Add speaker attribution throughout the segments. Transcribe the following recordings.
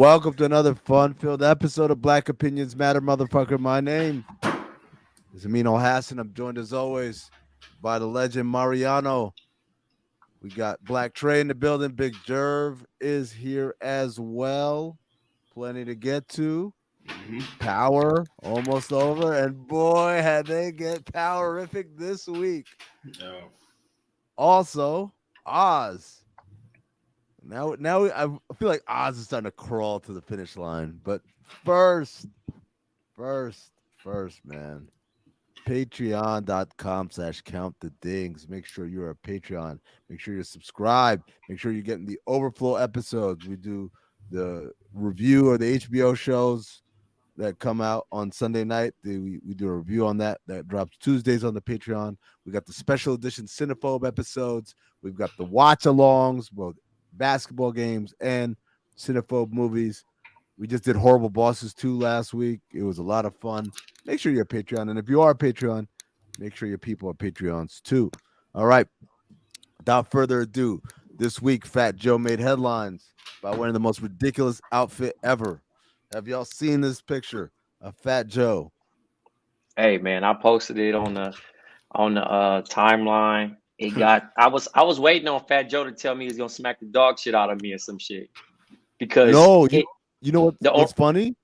Speaker 1: Welcome to another fun-filled episode of Black Opinions Matter, motherfucker. My name is Amin Hassan. I'm joined as always by the legend Mariano. We got Blk Tray in the building. Big Jerv is here as well. Plenty to get to. Power almost over, and boy, had they get powerific this week.
Speaker 2: No.
Speaker 1: Also, Oz. Now, I feel like Oz is starting to crawl to the finish line. But first, man, patreon.com/countthedings. Make sure you're a Patreon. Make sure you're subscribed. Make sure you're getting the overflow episodes. We do the review of the HBO shows that come out on Sunday night. We do a review on that drops Tuesdays on the Patreon. We got the special edition Cinephobe episodes. We've got the watch alongs, both basketball games and Cinephobe movies. We just did Horrible Bosses 2 last week. It was a lot of fun. Make sure you're a Patreon. And if you are a Patreon, make sure your people are Patreons too. All right. Without further ado, this week, Fat Joe made headlines by wearing the most ridiculous outfit ever. Have y'all seen this picture of Fat Joe?
Speaker 3: Hey man, I posted it on the timeline. It got I was waiting on Fat Joe to tell me he's gonna smack the dog shit out of me or some shit. Because
Speaker 1: you know what's funny?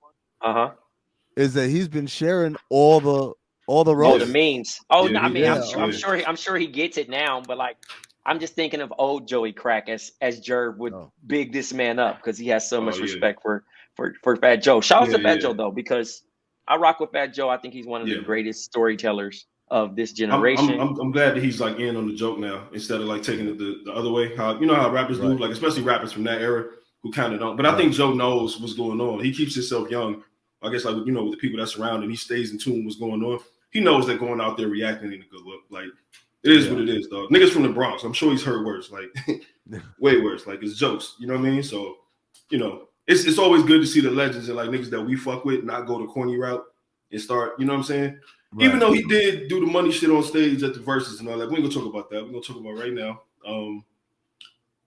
Speaker 1: Is that he's been sharing all the roasts.
Speaker 3: the memes. Oh,
Speaker 2: Yeah,
Speaker 3: no, I mean,
Speaker 2: yeah,
Speaker 3: I'm sure he gets it now, but like I'm just thinking of old Joey Crack as Jerv would big this man up because he has so much respect for Fat Joe. Shout out to Fat Joe though, because I rock with Fat Joe. I think he's one of the greatest storytellers of this generation.
Speaker 2: I'm glad that he's like in on the joke now instead of like taking it the other way. How how rappers do, like especially rappers from that era who kind of don't. But I think Joe knows what's going on. He keeps himself young. I guess like with the people that's around him, he stays in tune with what's going on. He knows that going out there reacting ain't a good look. Like it is what it is, dog. Niggas from the Bronx, I'm sure he's heard worse, like way worse. Like it's jokes, you know what I mean? So it's always good to see the legends and like niggas that we fuck with not go the corny route and start, you know what I'm saying? Right. Even though he did do the money shit on stage at the verses and all that, we ain't gonna talk about that. We're gonna talk about right now.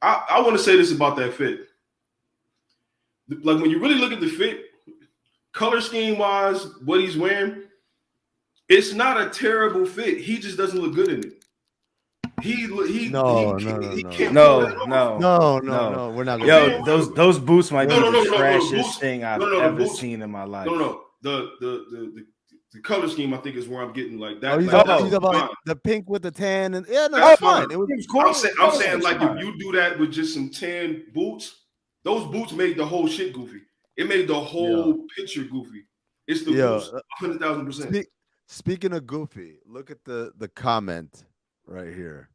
Speaker 2: I want to say this about that fit. Like when you really look at the fit, color scheme wise, what he's wearing, it's not a terrible fit. He just doesn't look good in it.
Speaker 1: No. We're not.
Speaker 4: Yo, those boots might be the trashiest thing I've ever seen in my life.
Speaker 2: No. The color scheme, I think, is where I'm getting like that.
Speaker 1: Oh, he's talking about like the pink with the tan, and
Speaker 2: that's
Speaker 1: fine. It was cool.
Speaker 2: I'm saying like if you do that with just some tan boots, those boots made the whole shit goofy. It made the whole picture goofy. It's the boots, 100,000%.
Speaker 1: Speaking of goofy, look at the comment right here.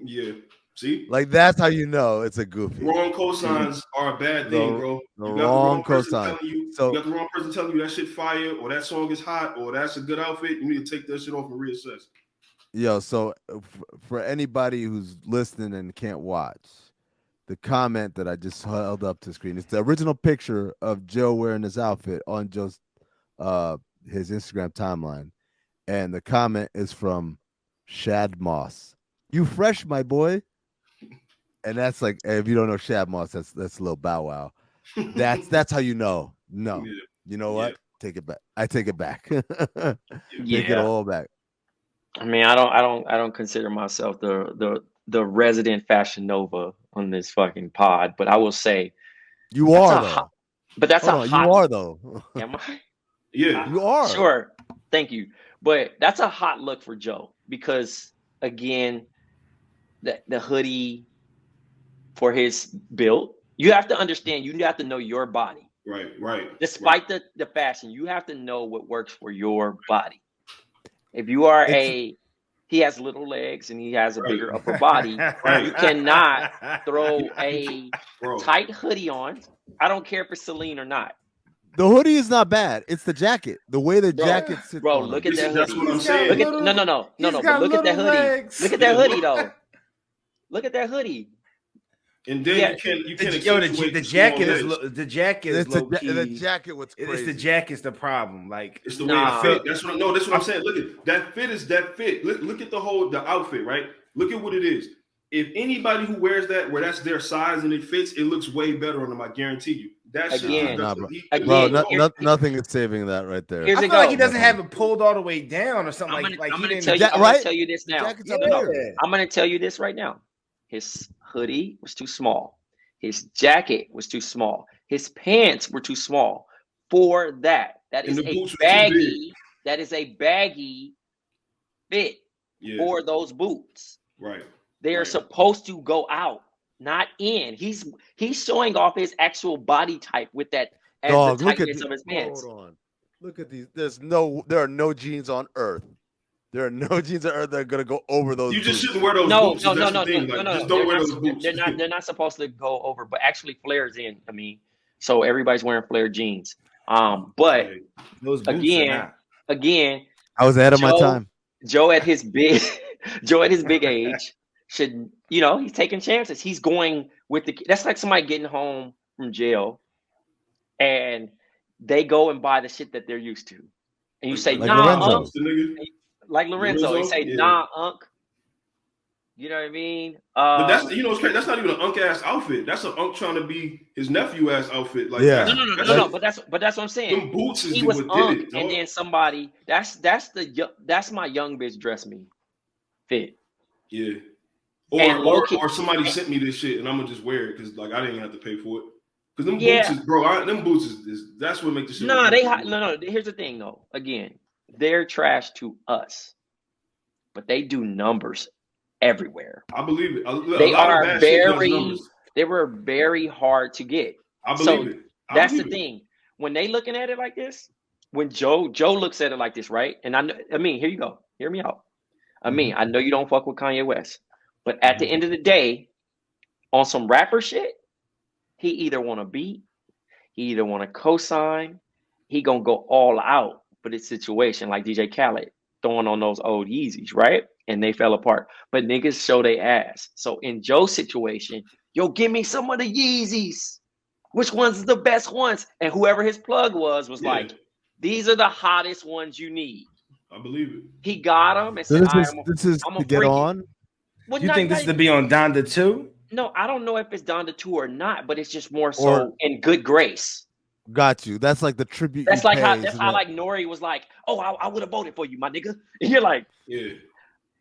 Speaker 2: Yeah. See?
Speaker 1: Like that's how you know it's a goofy.
Speaker 2: Wrong cosigns are a bad thing, bro.
Speaker 1: You got the wrong cosign.
Speaker 2: You got the wrong person telling you that shit fire, or that song is hot, or that's a good outfit. You need to take that shit off and reassess.
Speaker 1: Yo, so for anybody who's listening and can't watch, the comment that I just held up to screen, it's the original picture of Joe wearing this outfit on Joe's his Instagram timeline, and the comment is from Shad Moss. You fresh, my boy. And that's like, if you don't know Shad Moss, that's a little Bow Wow. That's how you know. No, you know what? Take it back. I take it back. Take it all back.
Speaker 3: I mean, I don't consider myself the resident Fashion Nova on this fucking pod, but I will say
Speaker 1: you are though.
Speaker 3: But that's
Speaker 1: a hot. You are though.
Speaker 3: Am I?
Speaker 2: Yeah,
Speaker 1: you are.
Speaker 3: Sure. Thank you. But that's a hot look for Joe because again, the hoodie for his build, you have to understand, you have to know your body.
Speaker 2: Right.
Speaker 3: Despite the fashion, you have to know what works for your body. If you are he has little legs and he has a bigger upper body, you cannot throw a tight hoodie on. I don't care if it's Celine or not.
Speaker 1: The hoodie is not bad. It's the jacket. The way the jacket sits.
Speaker 3: Bro, look at that hoodie.
Speaker 2: That's what I'm saying.
Speaker 3: No. But look at that hoodie. Look at that hoodie though. Look at that hoodie.
Speaker 2: And then you can't.
Speaker 4: The jacket is
Speaker 1: the jacket. What's crazy?
Speaker 4: It's the jacket's the problem. Like
Speaker 2: it's the way it fit. That's what I'm saying. Look at that fit. Is that fit? Look at the outfit. Right. Look at what it is. If anybody who wears that, where that's their size and it fits, it looks way better on them. I guarantee you. That
Speaker 3: again,
Speaker 1: nothing is saving that right there.
Speaker 4: I feel like he doesn't have it pulled all the way down or something.
Speaker 3: I'm gonna tell you this now. I'm gonna tell you this right now. His hoodie was too small. His jacket was too small. His pants were too small for that. That is a baggy. That is a baggy fit for those boots.
Speaker 2: Right.
Speaker 3: They are supposed to go out, not in. He's showing off his actual body type with that as the tightness of his pants.
Speaker 1: Hold on. Look at these. There are no jeans on earth. There are no jeans on earth that are gonna go over those.
Speaker 2: You just shouldn't wear those boots. No. Just don't wear those boots.
Speaker 3: They're not supposed to go over, but actually flares in. I mean, so everybody's wearing flare jeans. But
Speaker 4: those boots
Speaker 3: again,
Speaker 1: I was ahead of my time.
Speaker 3: Joe at his big age should, he's taking chances. He's going with that's like somebody getting home from jail and they go and buy the shit that they're used to. And you say, nah, like Lorenzo. You say, nah, Unc. You know what I mean?
Speaker 2: But that's it's crazy. That's not even an Unc ass outfit. That's an Unc trying to be his nephew ass outfit. Like,
Speaker 3: no. But that's what I'm saying.
Speaker 2: Them boots is
Speaker 3: he was Unc, and then somebody. That's my young bitch dress me fit.
Speaker 2: Yeah. Or somebody sent me this shit and I'm gonna just wear it because like I didn't have to pay for it. Because them boots is, bro. Them boots is that's what makes the shit.
Speaker 3: No. Here's the thing though. Again, they're trash to us, but they do numbers everywhere.
Speaker 2: I believe it.
Speaker 3: They were very hard to get.
Speaker 2: I believe it.
Speaker 3: That's the thing. When they looking at it like this, when Joe looks at it like this, right? And I mean, here you go. Hear me out. I mean, I know you don't fuck with Kanye West, but at the end of the day, on some rapper shit, he either want to beat, he either want to co-sign, he gonna go all out for this situation, like DJ Khaled throwing on those old Yeezys, right? And they fell apart. But niggas show they ass. So in Joe's situation, yo, give me some of the Yeezys. Which one's the best ones? And whoever his plug was like, these are the hottest ones you need.
Speaker 2: I believe it.
Speaker 3: He got them and said,
Speaker 1: this is to get on.
Speaker 3: Well,
Speaker 4: you think this is to be on Donda 2?
Speaker 3: No, I don't know if it's Donda 2 or not, but it's just more so in good grace.
Speaker 1: Got you. That's like the tribute.
Speaker 3: That's like how like Nori was like, oh, I would have voted for you, my nigga. And you're like,
Speaker 2: yeah.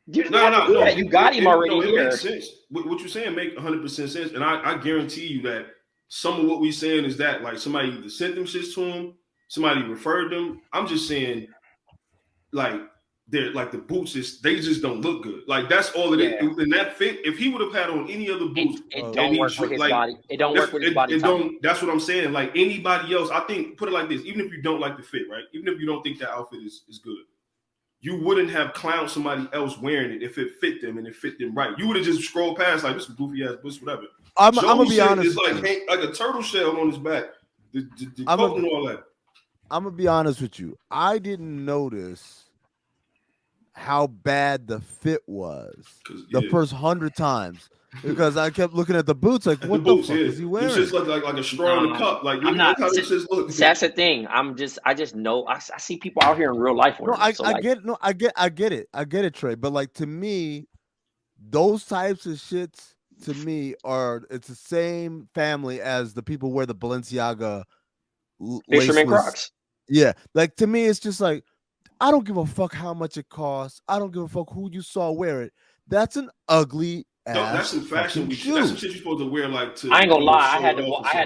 Speaker 3: You got him already here.
Speaker 2: Makes sense. What you're saying make 100% sense, and I guarantee you that some of what we're saying is that like somebody either sent them shits to him, somebody referred them. I'm just saying, like they're like the boots they just don't look good. Like that's all it is. And that fit, if he would have had on any other boots,
Speaker 3: it don't work with his body. It don't work with his body.
Speaker 2: That's what I'm saying. Like anybody else, I think put it like this: even if you don't like the fit, right? Even if you don't think that outfit is good. You wouldn't have clowned somebody else wearing it if it fit them and it fit them right. You would have just scrolled past like this goofy ass boots, whatever.
Speaker 1: I'm gonna be honest.
Speaker 2: It's like a turtle shell on his back. The coat and all that.
Speaker 1: I'm gonna be honest with you. I didn't notice how bad the fit was the first 100 times because I kept looking at the boots like, what the fuck is he wearing?
Speaker 2: It just look like a straw in a cup. Like look how this just looks.
Speaker 3: That's the thing. I just know. I see people out here in real life.
Speaker 1: I get it, Trey. But like to me, those types of shits to me it's the same family as the people wear the Balenciaga
Speaker 3: Fisherman Crocs.
Speaker 1: Yeah, like to me, it's just like I don't give a fuck how much it costs. I don't give a fuck who you saw wear it. That's an ugly.
Speaker 2: No, that's some fashion. That's some shit you're supposed to wear. Like to.
Speaker 3: I ain't gonna lie. I had to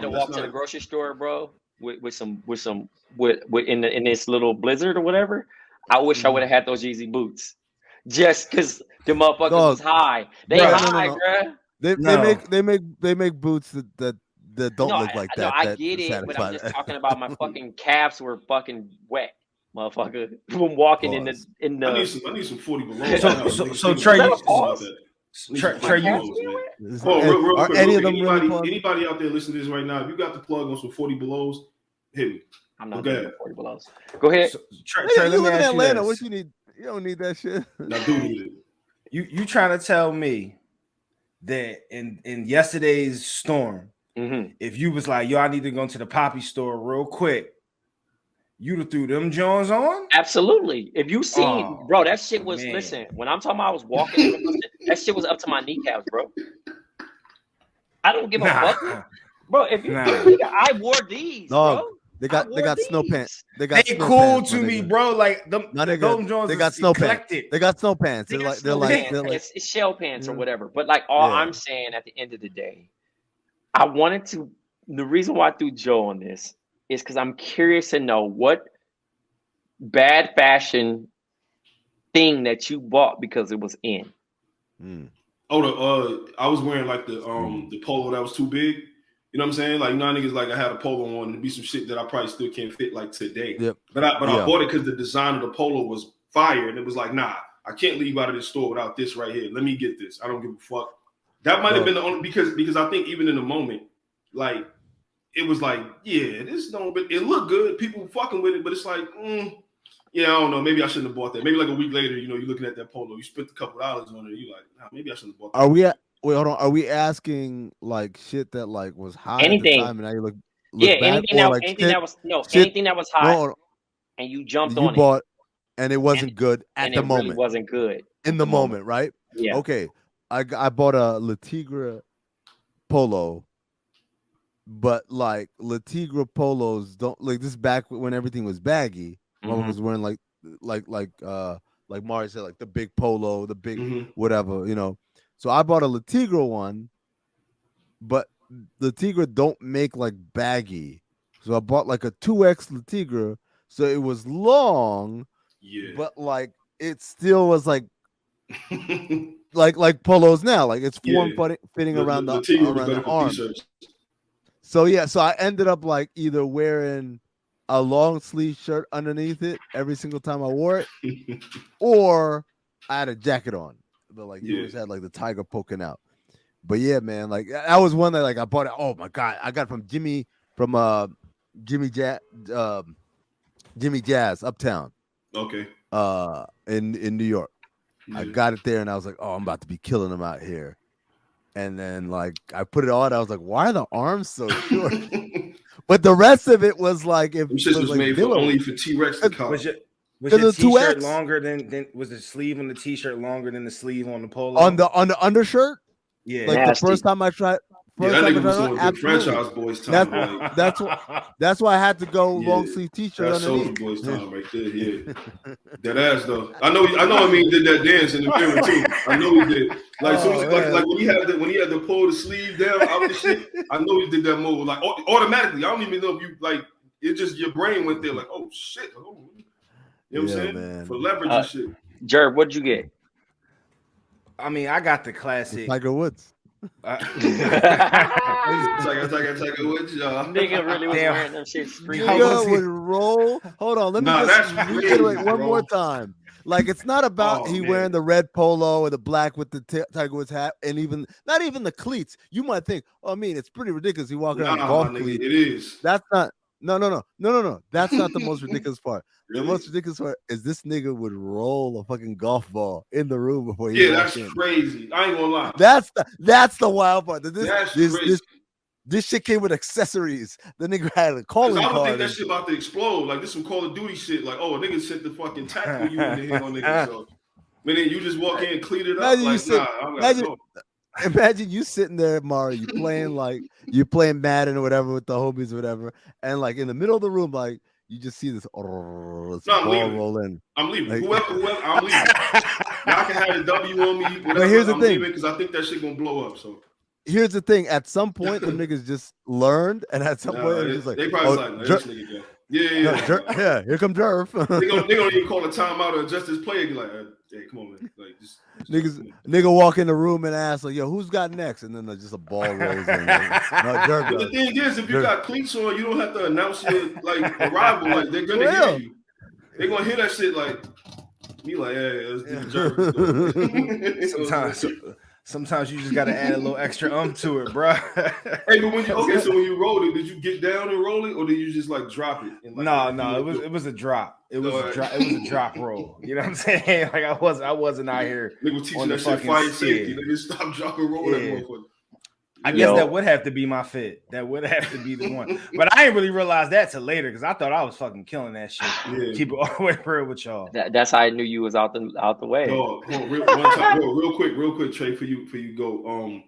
Speaker 3: walk to the grocery store, bro, with some in this little blizzard or whatever. I wish I would have had those Yeezy boots, just because the motherfuckers was high. They high, bro.
Speaker 1: They make boots that don't look like that.
Speaker 3: No, I get it, but I'm just talking about my fucking calves were fucking wet. Motherfucker, from walking in the.
Speaker 2: I need some 40 below.
Speaker 4: So Trey,
Speaker 2: anybody out there listening to this right now, if you got the plug on some 40 belows, hit me.
Speaker 3: I'm not doing 40 belows. Go ahead.
Speaker 4: Trey,
Speaker 1: you live in Atlanta. What you need? You don't need that shit.
Speaker 2: I do need it.
Speaker 4: You trying to tell me that in yesterday's storm, if you was like, yo, I need to go to the Poppy store real quick, you'd have threw them Jones on?
Speaker 3: Absolutely. If you seen, bro, that shit was, listen, when I'm talking about I was walking, that shit was up to my kneecaps, bro. I don't give a fuck. Bro, if you I wore these, bro.
Speaker 1: They got snow pants. They
Speaker 4: cool to me, bro. Like those Jones.
Speaker 1: They got snow pants. They got snow pants. They're like
Speaker 3: it's shell pants or whatever. But like all I'm saying at the end of the day, I wanted to. The reason why I threw Joe on this is because I'm curious to know what bad fashion thing that you bought because it was in.
Speaker 2: Oh, I was wearing like the polo that was too big. You know what I'm saying? Like, niggas, like I had a polo on and it'd be some shit that I probably still can't fit like today. Yep. But I bought it because the design of the polo was fire. And it was like, nah, I can't leave out of this store without this right here. Let me get this. I don't give a fuck. That might have been the only because I think even in the moment, like it was like, yeah, this don't, but it looked good. People fucking with it, but it's like, yeah, I don't know. Maybe I shouldn't have bought that. Maybe like a week later, you know, you're looking at that polo, you spent a couple dollars on it, you're like, nah, maybe I shouldn't have bought that.
Speaker 1: Wait, hold on. Are we asking like shit that like was hot
Speaker 3: anything.
Speaker 1: at the time and now you look
Speaker 3: back, anything that was hot and you jumped on
Speaker 1: bought it and it wasn't good at the moment.
Speaker 3: Really wasn't good
Speaker 1: in the moment, right?
Speaker 3: Yeah.
Speaker 1: Okay. I bought a La Tigre polo, but like La Tigre polos don't like this back when everything was baggy. I was wearing like Mario said, like the big polo, the big whatever, you know. So I bought a La Tigre one, but La Tigre don't make like baggy. So I bought like a 2X La Tigre. So it was long, but like it still was like like polos now. Like it's fitting around the arm. So so I ended up like either wearing a long sleeve shirt underneath it every single time I wore it, or I had a jacket on. But like you always had like the tiger poking out. But yeah, man, like that was one that like I bought it. Oh my god, I got it from Jimmy Jazz Uptown.
Speaker 2: Okay.
Speaker 1: In New York. Yeah. I got it there and I was like, oh, I'm about to be killing them out here. And then like I put it on, I was like, why are the arms so short? But the rest of it was like if
Speaker 2: it was like made only for T-Rex to come.
Speaker 4: Was your t-shirt longer than was the sleeve on the t-shirt longer than the sleeve on the polo?
Speaker 1: On the undershirt?
Speaker 4: Yeah.
Speaker 1: Like the first time I tried.
Speaker 2: Franchise boys time.
Speaker 1: That's why I had to go long sleeve t-shirt
Speaker 2: that's
Speaker 1: underneath.
Speaker 2: Soldier boys time right there. Yeah, that ass though. I know. I mean, did that dance in the film too. I know he did. Like like when he had to pull the sleeve down out the shit. I know he did that move like automatically. I don't even know if you like it. Just your brain went there like, oh shit. Oh. You know what I'm saying? Man. For leverage and shit.
Speaker 3: Jerv, what'd you get?
Speaker 4: I mean, I got the classic
Speaker 1: Tiger Woods.
Speaker 2: Tiger Woods, y'all.
Speaker 3: Nigga really was wearing them shits.
Speaker 1: Nigga would roll. Hold on, let me just reiterate one more time. Like it's not about wearing the red polo or the black with the Tiger Woods hat, and not even the cleats. You might think, oh, I mean, it's pretty ridiculous. He walking around golf cleats.
Speaker 2: It is.
Speaker 1: That's not. No. That's not the most ridiculous part. Really? The most ridiculous part is this nigga would roll a fucking golf ball in the room before he
Speaker 2: walked in. Crazy. I ain't gonna lie.
Speaker 1: That's the wild part. This shit came with accessories. The nigga had a calling card.
Speaker 2: I would think that shit about to explode. Like this some Call of Duty shit. Like, oh, a nigga sent the fucking tackle you in the head on nigga. So, man, then you just walk in and clean it up.
Speaker 1: Imagine you sitting there, Mario, you playing Madden or whatever with the homies or whatever, and like in the middle of the room, like you just see this ball roll in.
Speaker 2: I'm leaving. Whoever, I'm leaving. Y'all can have the W on me. Whatever,
Speaker 1: but here's the thing,
Speaker 2: because I think that shit gonna blow up. So
Speaker 1: here's the thing: at some point, the niggas just learned, and at some point, it's just like
Speaker 2: they probably this nigga go. Yeah.
Speaker 1: Here come Jerv.
Speaker 2: they gonna even call a timeout or adjust his play. Be like, hey, come on, man. Like, just
Speaker 1: nigga walk in the room and ask like, yo, who's got next? And then just a ball rolls in.
Speaker 2: But the thing is, if you got cleats on, you don't have to announce your like arrival. Like they're gonna hear you. They're gonna hear that shit. Like me, like, hey, let's do the Jerv.
Speaker 4: Sometimes you just gotta add a little extra to it, bro.
Speaker 2: Hey, but when you rolled it, did you get down and roll it, or did you just like drop it? And, like,
Speaker 4: no, it was a drop. It was a drop roll. You know what I'm saying? Like I wasn't out here.
Speaker 2: Nigga was teaching that shit fire safety. Nigga stop, drop, and roll that motherfucker.
Speaker 4: I guess that would have to be my fit. That would have to be the one. But I didn't really realize that till later because I thought I was fucking killing that shit. Yeah. Keep it all the way real with y'all.
Speaker 3: That's how I knew you was out the way.
Speaker 2: Real quick, Trey, for you go.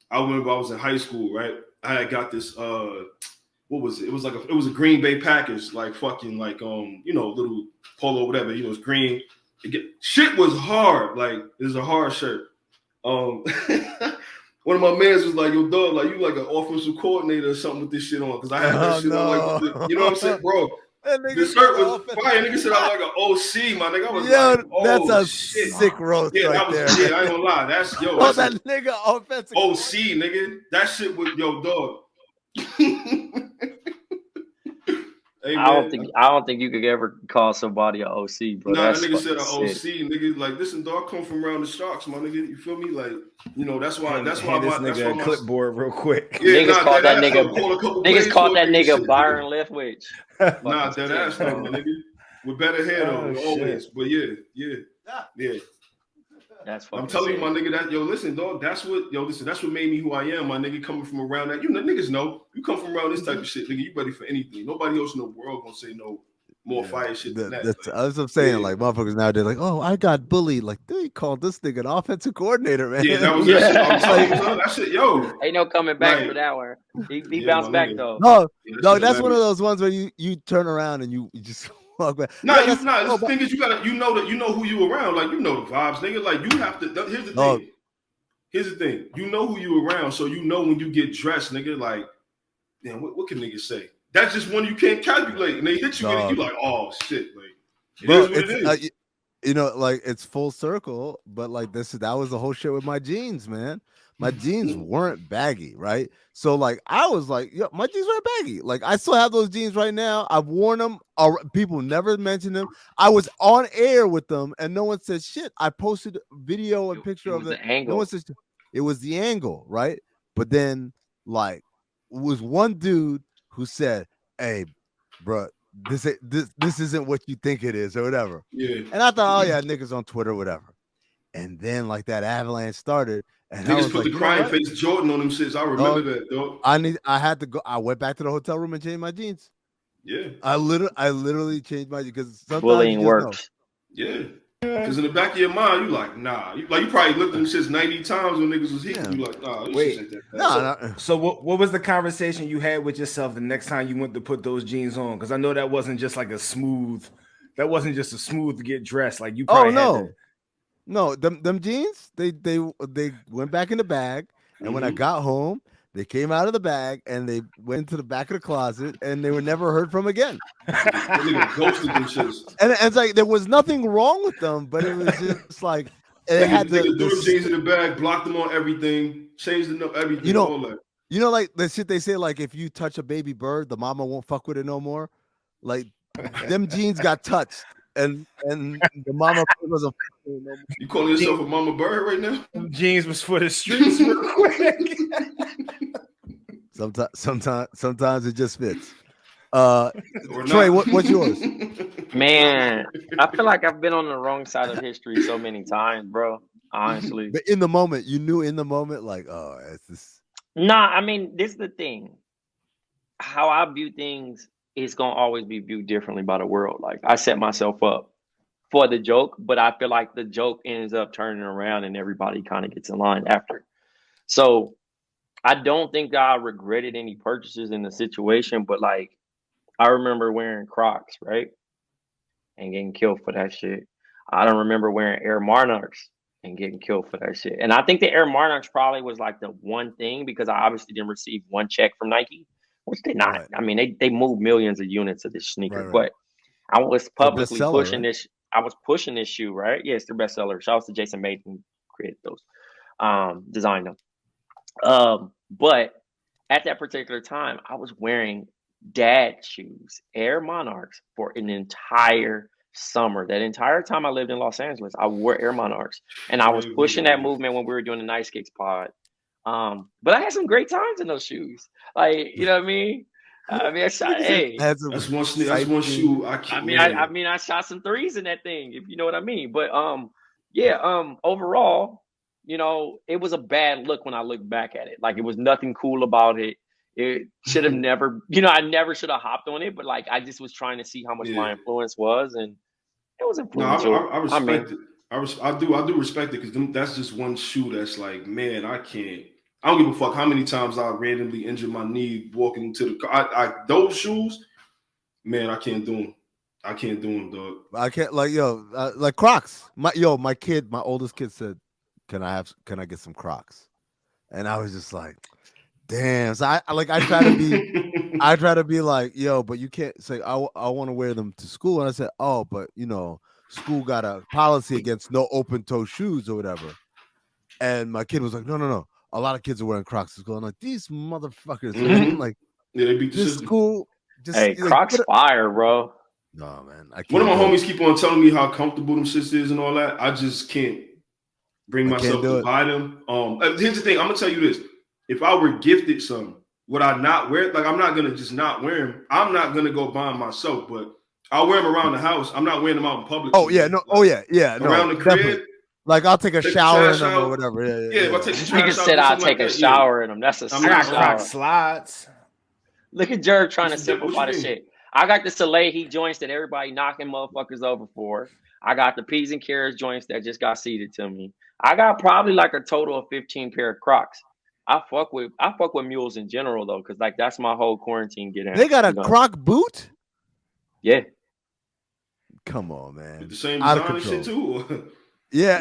Speaker 2: I remember I was in high school, right? I had got this what was it? It was a Green Bay Packers, like fucking like little polo, whatever, it's green. Shit was hard, like it was a hard shirt. One of my mans was like, yo, dog, like you like an offensive coordinator or something with this shit on, because I had that shit on, like you know what I'm saying, bro? The shirt was fire. Nigga said I like an OC, my nigga. I was like, oh,
Speaker 1: that's a
Speaker 2: shit.
Speaker 1: Sick roast right there.
Speaker 2: Yeah, I ain't gonna lie. That's
Speaker 1: that nigga offensive
Speaker 2: OC, nigga. That shit was dog. Hey,
Speaker 3: I don't think you could ever call somebody an OC, bro.
Speaker 2: Nah, that nigga said an OC, nigga. Like, listen, dog, come from around the Sharks, my nigga. You feel me? Like, that's why
Speaker 4: this nigga a clipboard real quick.
Speaker 2: Yeah,
Speaker 3: niggas called that nigga Byron Leftwich.
Speaker 2: Nah, that ass though, nigga. With better hair though, always. But yeah.
Speaker 3: That's
Speaker 2: I'm telling you, my nigga, that listen, dog, that's what made me who I am, my nigga, coming from around that. Niggas know you come from around this type of shit, nigga. You ready for anything. Nobody else in the world gonna say no more fire shit than that.
Speaker 1: That's what I'm saying. Like motherfuckers nowadays, like, oh, I got bullied. Like, they called this nigga an offensive coordinator, man.
Speaker 2: Yeah, that was that shit. I'm telling you, that shit,
Speaker 3: ain't no coming back for that one. He bounced back though.
Speaker 1: No, that's one of those ones where you turn around and you just.
Speaker 2: The thing is, you know who you around. Like, you know the vibes, nigga. Like, you have to. Here's the thing. You know who you around, so you know when you get dressed, nigga. Like, damn, what can niggas say? That's just one you can't calculate, and they hit you with it. You like, oh shit, like, it is what it is.
Speaker 1: Like it's full circle, but like that was the whole shit with my jeans, man. My jeans weren't baggy, right? So like I was like, yo, my jeans weren't baggy. Like I still have those jeans right now. I've worn them. People never mentioned them. I was on air with them, and no one said shit. I posted a video and picture of the angle. No one said it was the angle, right? But then like it was one dude who said, "Hey, bro, this isn't what you think it is, or whatever."
Speaker 2: Yeah.
Speaker 1: And I thought, oh yeah, niggas on Twitter, whatever. And then like that avalanche started. And
Speaker 2: niggas put the crying face Jordan on them shits. I remember that, dog.
Speaker 1: I had to go. I went back to the hotel room and changed my jeans.
Speaker 2: Yeah.
Speaker 1: I literally changed my jeans because sometimes
Speaker 3: bullying works.
Speaker 2: Yeah. Because in the back of your mind, you like, nah. You probably looked at them shits 90 times when niggas was hitting you like, nah.
Speaker 4: Wait. So what was the conversation you had with yourself the next time you went to put those jeans on? Because I know that wasn't just like a smooth to get dressed. Like you probably
Speaker 1: No, them jeans, they went back in the bag, and when I got home, they came out of the bag and they went into the back of the closet, and they were never heard from again.
Speaker 2: Ghosted them shits.
Speaker 1: And it's like there was nothing wrong with them, but it was just like it had
Speaker 2: threw them jeans in the bag, blocked them on everything, changed them up, everything. All that.
Speaker 1: Like the shit they say, like if you touch a baby bird, the mama won't fuck with it no more. Like them jeans got touched. And the mama was a.
Speaker 2: You calling yourself a mama bird right now?
Speaker 4: Jeans was for the streets real quick.
Speaker 1: Sometimes it just fits. Trey, what's yours?
Speaker 3: Man, I feel like I've been on the wrong side of history so many times, bro. Honestly,
Speaker 1: but in the moment, you knew in the moment, like, oh, it's this.
Speaker 3: Nah, I mean, this is the thing. How I view things. It's gonna always be viewed differently by the world. Like I set myself up for the joke, but I feel like the joke ends up turning around and everybody kind of gets in line after. So I don't think that I regretted any purchases in the situation, but like I remember wearing Crocs, right? And getting killed for that shit. I don't remember wearing Air Monarchs and getting killed for that shit. And I think the Air Monarchs probably was like the one thing because I obviously didn't receive one check from Nike. Which they not. Right. I mean, they moved millions of units of this sneaker, right. But I was publicly pushing this. I was pushing this shoe, right? Yeah, it's their bestseller. Shout out to Jason Maiden, created those, designed them. But at that particular time, I was wearing dad shoes, Air Monarchs, for an entire summer. That entire time I lived in Los Angeles, I wore Air Monarchs, and I was pushing that movement when we were doing the Nice Kicks pod. But I had some great times in those shoes. Like, you know what I mean? I shot. Hey,
Speaker 2: that's one shoe.
Speaker 3: I shot some threes in that thing, if you know what I mean. But overall, it was a bad look when I look back at it. Like it was nothing cool about it. It should have never, I never should have hopped on it. But like I just was trying to see how much my influence was, and it was influential.
Speaker 2: No, I respect it. I do respect it because that's just one shoe that's like, man, I can't. I don't give a fuck how many times I randomly injured my knee walking to the car. Those shoes, man, I can't do them. I can't do them, dog.
Speaker 1: I can't like Crocs. My oldest kid said, "Can I get some Crocs?" And I was just like, "Damn!" So I try to be like, "Yo," but you can't say I want to wear them to school. And I said, "Oh, but school got a policy against no open toe shoes or whatever." And my kid was like, "No. A lot of kids are wearing Crocs to school." I'm like, "These motherfuckers, man!" Like,
Speaker 2: yeah, they beat the
Speaker 1: this
Speaker 2: system.
Speaker 1: school.
Speaker 3: Hey, Crocs fire, bro.
Speaker 1: No, man. I can't.
Speaker 2: One of my homies keep on telling me how comfortable them shits is and all that. I just can't bring myself to buy them. Here's the thing. I'm gonna tell you this: if I were gifted some, would I not wear it? Like, I'm not gonna just not wear them. I'm not gonna go buy them myself, but I'll wear them around the house. I'm not wearing them out in public.
Speaker 1: Oh yeah, no. Oh yeah.
Speaker 2: Around the crib.
Speaker 1: Definitely. Like, I'll take a shower in them or whatever. Yeah.
Speaker 2: If I take a
Speaker 3: Nigga said I'll take a shower in them. That's a
Speaker 4: I got Croc slides.
Speaker 3: Look at Jerv trying to simplify the shit. I got the Soleil joints that everybody knocking motherfuckers over for. I got the P's and Carrots joints that just got seeded to me. I got probably like a total of 15 pair of Crocs. I fuck with mules in general though, because like that's my whole quarantine getting.
Speaker 1: They got a Croc boot?
Speaker 3: Yeah.
Speaker 1: Come on, man.
Speaker 2: The same design and shit too.
Speaker 1: Yeah,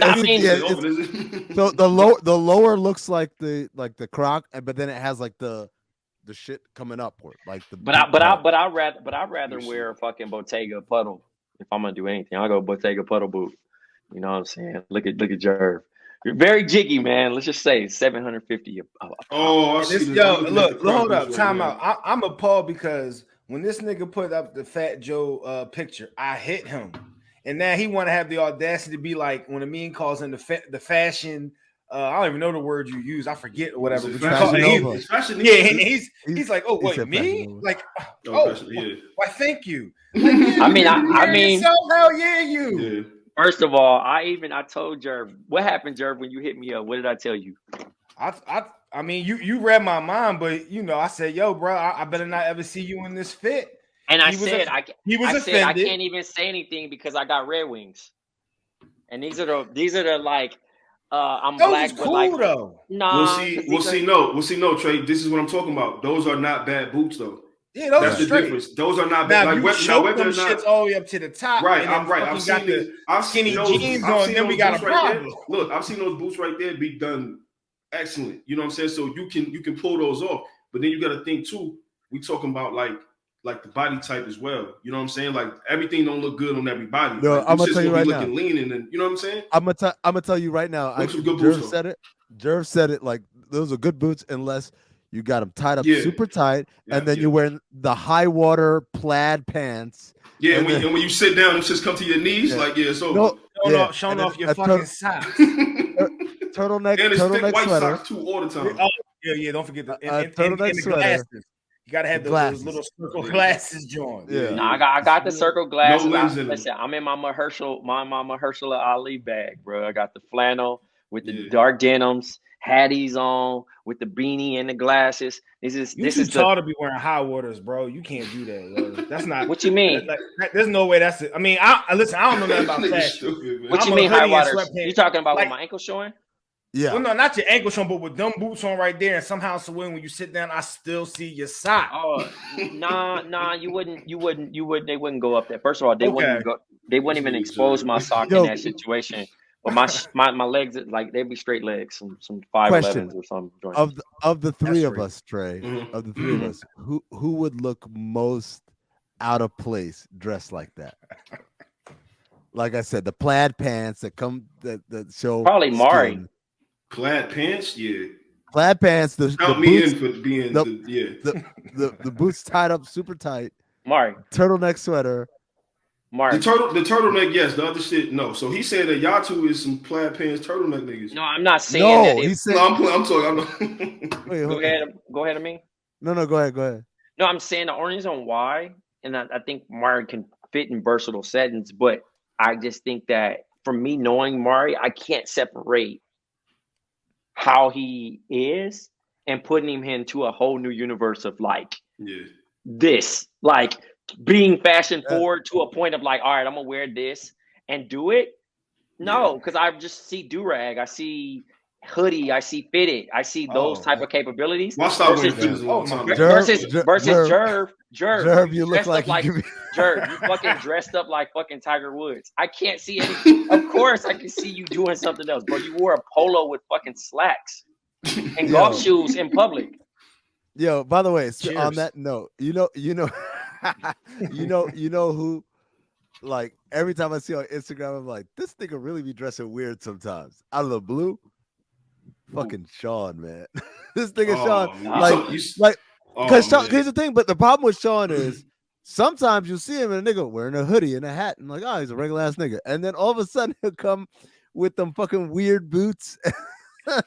Speaker 1: so the lower looks like the Croc, but then it has like the shit coming upward, like the.
Speaker 3: But I'd rather wear a fucking Bottega puddle if I'm gonna do anything. I'll go Bottega puddle boot. You know what I'm saying? Look at Jerv. You're very jiggy, man. Let's just say 750.
Speaker 2: Oh,
Speaker 4: look, hold up, time out. I'm appalled because when this nigga put up the Fat Joe picture, I hit him. And now he want to have the audacity to be like when Amin calls him the fashion. I don't even know the word you use. I forget or whatever. He's like, oh wait, me? Like, why? Thank you.
Speaker 3: I mean,
Speaker 4: hell yeah, you.
Speaker 2: Yeah.
Speaker 3: First of all, I told Jerv, what happened, Jerv, when you hit me up? What did I tell you?
Speaker 4: I mean, you read my mind, but I said, yo, bro, I better not ever see you in this fit.
Speaker 3: And I said, I
Speaker 4: offended.
Speaker 3: can't even say anything because I got Red Wings. And these are the like, I'm
Speaker 4: those
Speaker 3: black,
Speaker 4: is
Speaker 3: but
Speaker 4: cool
Speaker 3: like,
Speaker 4: though.
Speaker 2: Nah, we'll see. No, Trey. This is what I'm talking about. Those are not bad boots though.
Speaker 4: Yeah, those
Speaker 2: that's
Speaker 4: are
Speaker 2: the difference. Those are not bad.
Speaker 4: Now,
Speaker 2: like,
Speaker 4: them shits all the way up to the top.
Speaker 2: Right, I'm right. I've seen the
Speaker 4: skinny jeans on. Then we got a problem.
Speaker 2: Right. Look, I've seen those boots right there be done excellent. You know what I'm saying? So you can pull those off, but then you got to think too. We talking about like the body type as well. You know what I'm saying? Like everything don't look good on everybody.
Speaker 1: No,
Speaker 2: like,
Speaker 1: I'm gonna tell you right now.
Speaker 2: Lean and you know what I'm saying?
Speaker 1: I'm gonna tell you right now. Jerv said it like those are good boots unless you got them tied up super tight, and then you're wearing the high water plaid pants.
Speaker 2: Yeah, and when you sit down, it just come to your knees. Like
Speaker 4: showing off your fucking socks.
Speaker 1: Turtleneck,
Speaker 2: and it's
Speaker 1: turtleneck
Speaker 2: white
Speaker 1: sweater
Speaker 2: socks too all the time.
Speaker 4: Oh, yeah. Don't forget the
Speaker 1: turtleneck
Speaker 4: the
Speaker 1: sweater.
Speaker 4: Glasses. You gotta have those little circle glasses, John.
Speaker 1: Yeah.
Speaker 3: No, I got the circle glasses.
Speaker 2: No lens in
Speaker 3: Listen, I'm in my Mahershala Ali bag, bro. I got the flannel with the dark denims, hatties on with the beanie and the glasses. This is
Speaker 4: tall to be wearing high waters, bro. You can't do that, bro. That's not.
Speaker 3: What you mean?
Speaker 4: There's no way that's it. I mean, I don't know nothing about fashion.
Speaker 3: What you mean high waters? You talking about with my ankle showing?
Speaker 1: Yeah.
Speaker 4: Well, no, not your ankle showing, but with them boots on right there, and somehow, so when you sit down, I still see your sock.
Speaker 3: Oh, nah, you wouldn't. They wouldn't go up there. First of all, they wouldn't go. They wouldn't even expose my sock in that situation. But my legs, like they'd be straight legs, some 5'11s or something.
Speaker 1: Of the three of us, Trey, of the three of us, who would look most out of place dressed like that? Like I said, the plaid pants that show
Speaker 3: probably Mari.
Speaker 2: Plaid pants, yeah.
Speaker 1: Plaid pants. The
Speaker 2: boots, in for being
Speaker 1: the boots tied up super tight.
Speaker 3: Mari.
Speaker 1: Turtleneck sweater.
Speaker 3: Mari.
Speaker 2: The turtleneck, yes. The other shit, no. So he said that y'all two is some plaid pants turtleneck niggas.
Speaker 3: No, I'm not saying that.
Speaker 1: He said.
Speaker 2: No, I'm talking.
Speaker 3: Go ahead, Amin.
Speaker 1: No, go ahead.
Speaker 3: No, I'm saying the only reason why, and I think Mari can fit in versatile settings, but I just think that for me knowing Mari, I can't separate how he is and putting him into a whole new universe of like this, like being fashion forward to a point of like, all right, I'm gonna wear this and do it. No, because I just see do-rag. I see hoodie. I see fitted. I see those type of capabilities.
Speaker 2: Well, I stopped wearing fitteds a long time ago.
Speaker 3: Versus Jerv,
Speaker 1: you look like
Speaker 3: Jerv. You fucking dressed up like fucking Tiger Woods. I can't see any. Of course, I can see you doing something else, bro. You wore a polo with fucking slacks and golf shoes in public.
Speaker 1: Yo, by the way, so on that note, you know who, like, every time I see on Instagram, I'm like, this nigga really be dressing weird sometimes. Out of the blue, fucking Sean, man. This nigga Sean, because here's the thing, but the problem with Sean is sometimes you see him and a nigga wearing a hoodie and a hat and like, oh, he's a regular ass nigga, and then all of a sudden he'll come with them fucking weird boots.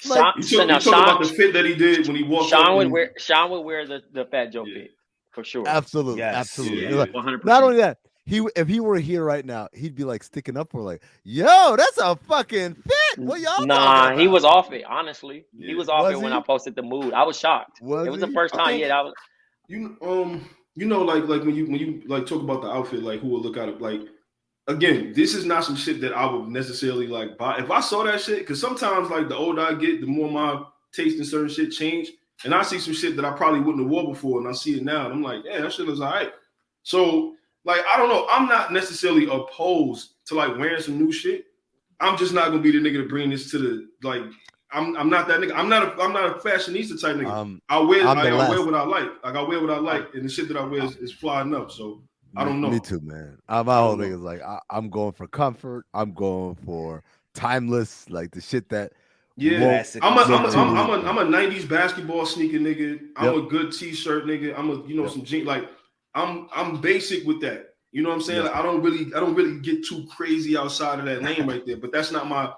Speaker 2: Like, you talk about the fit that he did when he walked.
Speaker 3: Sean would wear the Fat Joe fit for sure.
Speaker 1: Absolutely,
Speaker 3: yes.
Speaker 1: absolutely.
Speaker 3: Yeah,
Speaker 1: like,
Speaker 3: 100%.
Speaker 1: Not only that, if he were here right now, he'd be like sticking up for like, yo, that's a fucking fit. What y'all?
Speaker 3: Nah, he was off it. Honestly, he was off it when I posted the mood. I was shocked. It was the first time. I was.
Speaker 2: Like when you like talk about the outfit, like who would look at it like. Again, this is not some shit that I would necessarily like buy. If I saw that shit, because sometimes like the older I get, the more my taste in certain shit change. And I see some shit that I probably wouldn't have worn before, and I see it now, and I'm like, yeah, that shit is all right. So, like, I don't know. I'm not necessarily opposed to like wearing some new shit. I'm just not gonna be the nigga to bring this to the like. I'm not that nigga. I'm not a fashionista type nigga. I wear what I like. Like I wear what I like, and the shit that I wear is fly enough. So. I don't know.
Speaker 1: Me too, man. My whole thing is like I'm going for comfort. I'm going for timeless, like the shit that.
Speaker 2: Yeah, I'm a 90s basketball sneaker nigga. I'm a good t-shirt nigga. I'm a some jeans. Like I'm basic with that. You know what I'm saying? Like I don't really get too crazy outside of that lane right there. But that's not my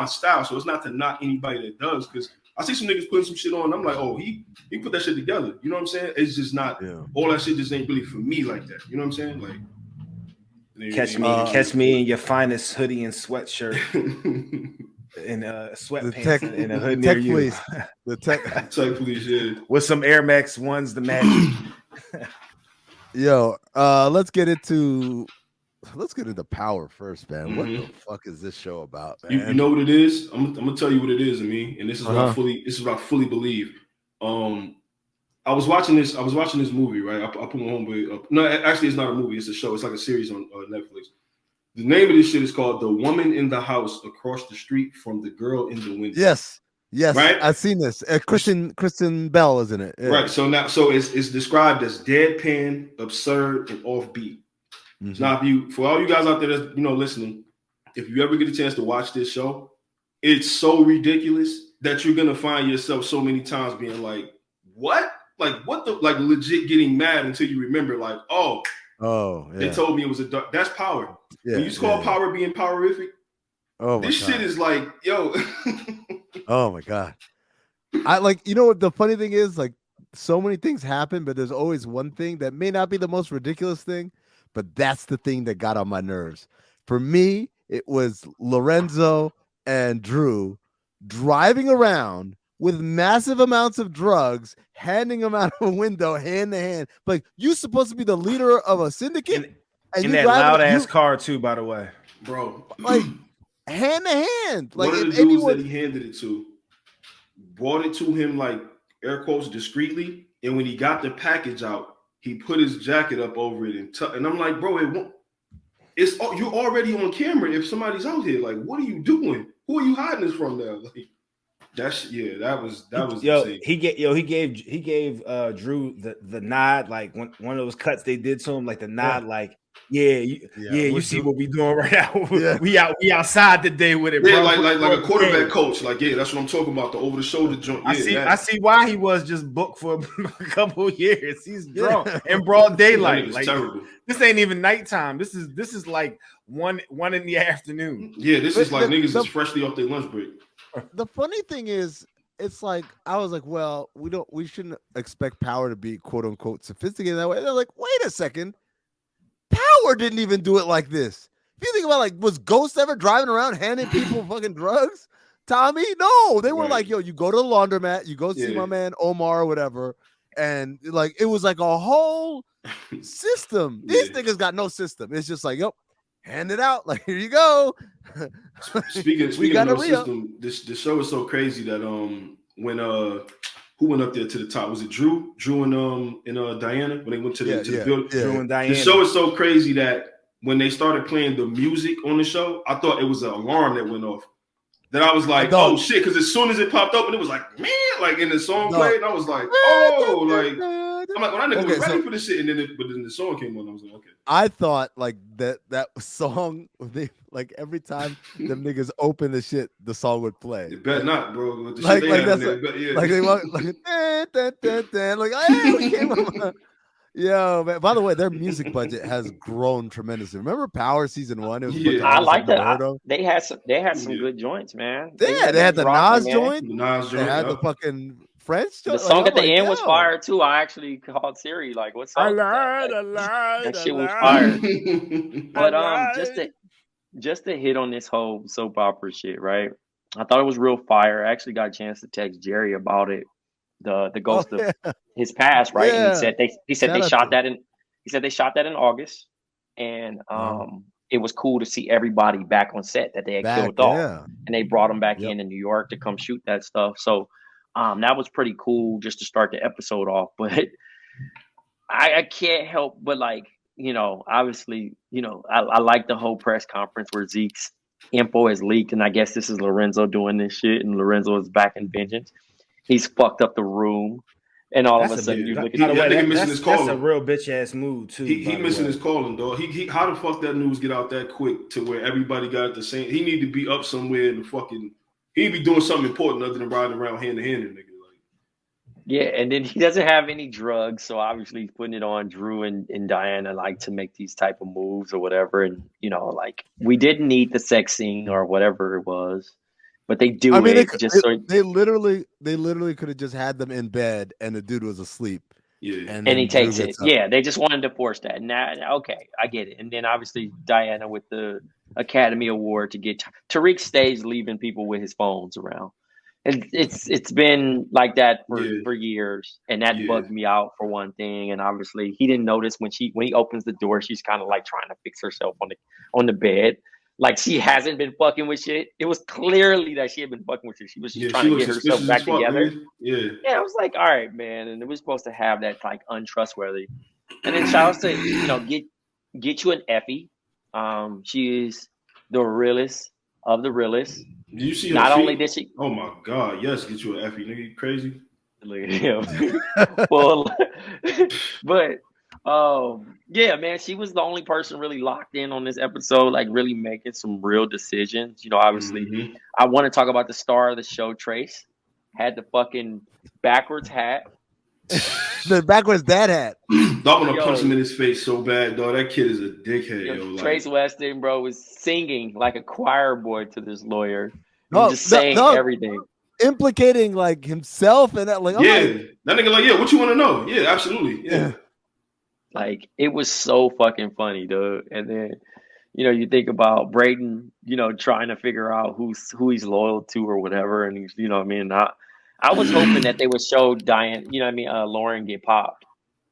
Speaker 2: style. So it's not to knock anybody that does, because I see some niggas putting some shit on. I'm like, oh, he put that shit together. You know what I'm saying? It's just not all that shit just ain't really for me like that. You know what I'm saying? Like
Speaker 4: catch me in your finest hoodie and sweatshirt and sweatpants and a hood near you.
Speaker 1: The tech
Speaker 2: police, yeah.
Speaker 4: With some Air Max ones, the magic.
Speaker 1: Yo, let's get into power first, man. What the fuck is this show about, man?
Speaker 2: You know what it is? I'm gonna tell you what it is, Amin, and this is what I fully believe. I was watching this movie, right? I put my homeboy up. No, actually, it's not a movie. It's a show. It's like a series on Netflix. The name of this shit is called "The Woman in the House Across the Street from the Girl in the Window."
Speaker 1: Yes,
Speaker 2: right.
Speaker 1: I've seen this. Kristen Bell is in it. Yeah.
Speaker 2: Right. So it's described as deadpan, absurd, and offbeat. Mm-hmm. Now, for all you guys out there that's listening, if you ever get a chance to watch this show, it's so ridiculous that you're gonna find yourself so many times being like, "What? Like what the like?" Legit getting mad until you remember, like, "Oh, they told me it was that's power." Yeah, when you call power being powerific, this shit is like, yo.
Speaker 1: Oh my god! I like what the funny thing is, like so many things happen, but there's always one thing that may not be the most ridiculous thing. But that's the thing that got on my nerves. For me, it was Lorenzo and Drew driving around with massive amounts of drugs, handing them out of a window, hand to hand. Like, you're supposed to be the leader of a syndicate.
Speaker 4: And in that loud ass car too, by the way,
Speaker 2: bro.
Speaker 1: Like hand to hand. Like
Speaker 2: one of the dudes that he handed it to brought it to him, like air quotes, discreetly. And when he got the package out, he put his jacket up over it and I'm like, bro, you're already on camera. If somebody's out here, like, what are you doing? Who are you hiding this from now? Like, that was insane.
Speaker 4: He gave Drew the nod, like one of those cuts they did to him, like the nod, like you see what we doing right now. Yeah. we outside today with it,
Speaker 2: yeah,
Speaker 4: bro.
Speaker 2: like a quarterback coach, like that's what I'm talking about, the over the shoulder joint.
Speaker 4: I see why he was just booked for a couple of years. He's drunk in broad daylight. Like terrible. This ain't even nighttime. This is like one in the afternoon.
Speaker 2: Yeah, this is like niggas is freshly off their lunch break.
Speaker 1: The funny thing is, it's like I was like, well, we shouldn't expect power to be quote unquote sophisticated that way. They're like, wait a second, Power didn't even do it like this. If you think about, like, was Ghost ever driving around handing people fucking drugs? Tommy, no, they were like, yo, you go to the laundromat, you go see my man Omar or whatever, and like it was like a whole system. These niggas got no system. It's just like, yo, hand it out. Like, here you go.
Speaker 2: Speaking of no system, this show is so crazy that when who went up there to the top? Was it Drew and Diana when they went to the building?
Speaker 4: Drew and Diana.
Speaker 2: The show is so crazy that when they started playing the music on the show, I thought it was an alarm that went off. Then I was like, oh shit, because as soon as it popped up and it was like, man, like in the song played, and I was like, oh, like I'm like, well, that nigga was ready for this shit, and then but then the song came on, I was like, okay.
Speaker 1: I thought like that song, like every time them niggas open the shit, the song would play.
Speaker 2: It better not, bro. With the
Speaker 1: like
Speaker 2: shit
Speaker 1: that's
Speaker 2: like
Speaker 1: they want like hey, we came up. Yo, man. By the way, their music budget has grown tremendously. Remember Power season 1? It was
Speaker 3: I like that. They had some good joints, man.
Speaker 1: They had the Nas joint.
Speaker 2: They
Speaker 1: had the fucking French joint.
Speaker 3: The song at the end was fire too. I actually called Siri, like, what's up? That shit was fire. But just to hit on this whole soap opera shit, right? I thought it was real fire. I actually got a chance to text Jerry about it. The ghost of his past, right?
Speaker 1: Yeah.
Speaker 3: And he said they shot that in August, and it was cool to see everybody back on set that they had killed off, and they brought them back into New York to come shoot that stuff. So that was pretty cool just to start the episode off. But I can't help but obviously, I like the whole press conference where Zeke's info is leaked, and I guess this is Lorenzo doing this shit, and Lorenzo is back in vengeance. He's fucked up the room, and all of a sudden you look at
Speaker 4: that's a real bitch ass move too.
Speaker 2: He missing his calling, dog. He how the fuck that news get out that quick to where everybody got the same? He need to be up somewhere in the fucking. He be doing something important other than riding around hand to hand, nigga.
Speaker 3: Yeah, and then he doesn't have any drugs, so obviously he's putting it on Drew and Diana to make these type of moves or whatever. And we didn't need the sex scene or whatever it was. But they do they
Speaker 1: literally could have just had them in bed and the dude was asleep.
Speaker 2: Yeah.
Speaker 3: And he takes it. Yeah, they just wanted to force that. Now, okay, I get it. And then obviously Diana with the Academy Award to get Tyreek stays leaving people with his phones around. And it's been like that for years. And that bugged me out for one thing. And obviously he didn't notice when he opens the door, she's kind of like trying to fix herself on the bed. Like she hasn't been fucking with shit. It was clearly that she had been fucking with shit. She was just trying to get herself back together.
Speaker 2: Yeah,
Speaker 3: I was like, all right, man. And it was supposed to have that like untrustworthy. And then shout out to get you an Effie. She is the realest of the realest.
Speaker 2: Did you see her
Speaker 3: Not
Speaker 2: feet?
Speaker 3: only did she,
Speaker 2: oh my god, yes, get you an Effie, nigga, you crazy.
Speaker 3: Look at him. Well, but. Yeah, man, she was the only person really locked in on this episode, like really making some real decisions. Obviously, I want to talk about the star of the show, Trace. Had the fucking backwards hat.
Speaker 1: The backwards dad hat.
Speaker 2: I'm gonna punch him in his face so bad, dog. That kid is a dickhead,
Speaker 3: Trace Weston, bro, was singing like a choir boy to this lawyer. Just saying everything.
Speaker 1: Implicating like himself and that, like,
Speaker 2: that nigga, like, what you want to know? Yeah, absolutely. Yeah.
Speaker 3: Like, it was so fucking funny, dude. And then, you think about Braden, trying to figure out who he's loyal to or whatever. And he's, I mean, I was hoping that they would show Diane, Lauren get popped,